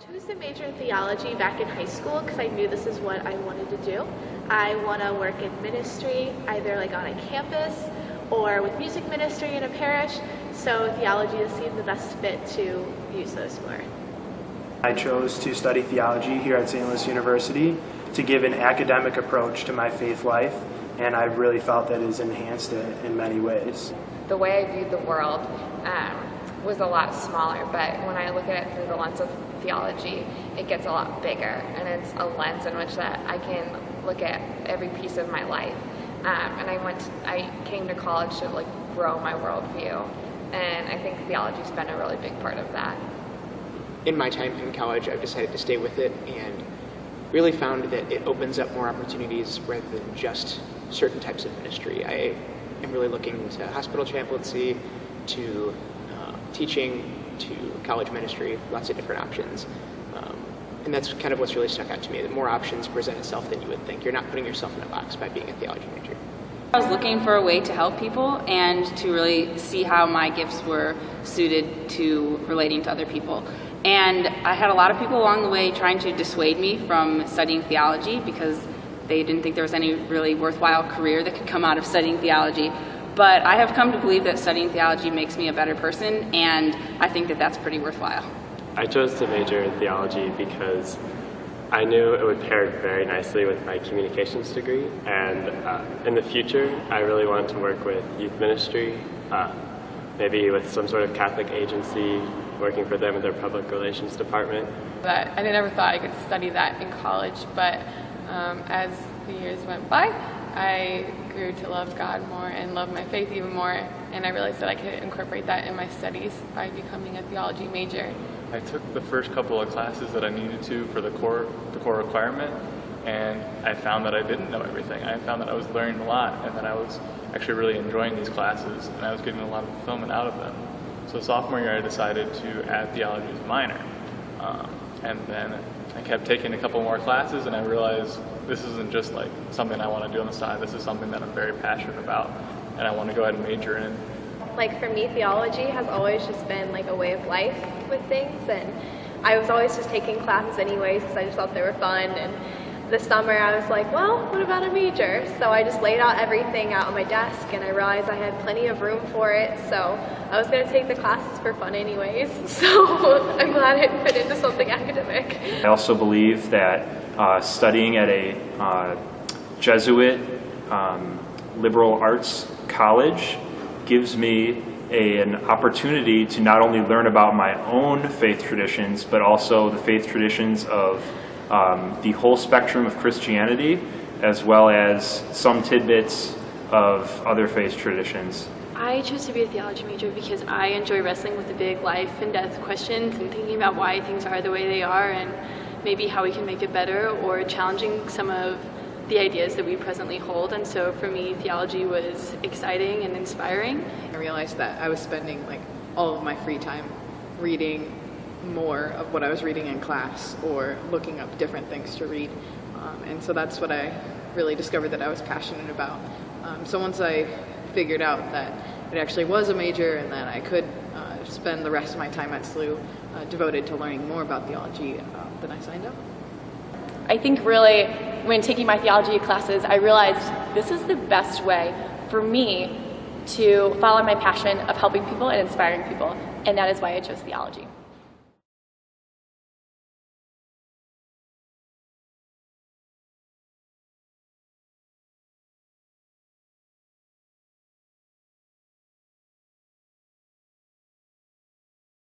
chose to major in theology back in high school because I knew this is what I wanted to do. I want to work in ministry, either like on a campus or with music ministry in a parish, so theology just seemed the best fit to use those for. I chose to study theology here at St. Louis University to give an academic approach to my faith life, and I really felt that it has enhanced it in many ways. The way I viewed the world was a lot smaller, but when I look at it through the lens of theology, it gets a lot bigger, and it's a lens in which that I can look at every piece of my life. And I came to college to grow my worldview, and I think theology's been a really big part of that. In my time in college, I've decided to stay with it and really found that it opens up more opportunities rather than just certain types of ministry. I am really looking into hospital chaplaincy, to teaching, to college ministry, lots of different options. And that's kind of what's really stuck out to me, that more options present itself than you would think. You're not putting yourself in a box by being a theology major. I was looking for a way to help people and to really see how my gifts were suited to relating to other people. And I had a lot of people along the way trying to dissuade me from studying theology because they didn't think there was any really worthwhile career that could come out of studying theology. But I have come to believe that studying theology makes me a better person, and I think that that's pretty worthwhile. I chose to major in theology because I knew it would pair very nicely with my communications degree, and in the future I really wanted to work with youth ministry, maybe with some sort of Catholic agency, working for them in their public relations department. I never thought I could study that in college, but as the years went by, I grew to love God more and love my faith even more, and I realized that I could incorporate that in my studies by becoming a theology major. I took the first couple of classes that I needed to for the core requirement, and I found that I didn't know everything. I found that I was learning a lot, and that I was actually really enjoying these classes, and I was getting a lot of fulfillment out of them. So sophomore year I decided to add theology as a minor, and then I kept taking a couple more classes, and I realized this isn't just like something I want to do on the side. This is something that I'm very passionate about, and I want to go ahead and major in. Like for me, theology has always just been like a way of life with things, and I was always just taking classes anyways because I just thought they were fun. And this summer I was like, well, what about a major? So I just laid out everything out on my desk, and I realized I had plenty of room for it, so I was going to take the classes for fun anyways. So I'm glad it fit into something academic. I also believe that studying at a Jesuit liberal arts college gives me an opportunity to not only learn about my own faith traditions, but also the faith traditions of the whole spectrum of Christianity, as well as some tidbits of other faith traditions. I chose to be a theology major because I enjoy wrestling with the big life and death questions and thinking about why things are the way they are and maybe how we can make it better, or challenging some of the ideas that we presently hold. And so for me, theology was exciting and inspiring. I realized that I was spending all of my free time reading more of what I was reading in class or looking up different things to read. And so that's what I really discovered that I was passionate about. So once I figured out that it actually was a major and that I could spend the rest of my time at SLU devoted to learning more about theology, then I signed up. I think really when taking my theology classes, I realized this is the best way for me to follow my passion of helping people and inspiring people, and that is why I chose theology.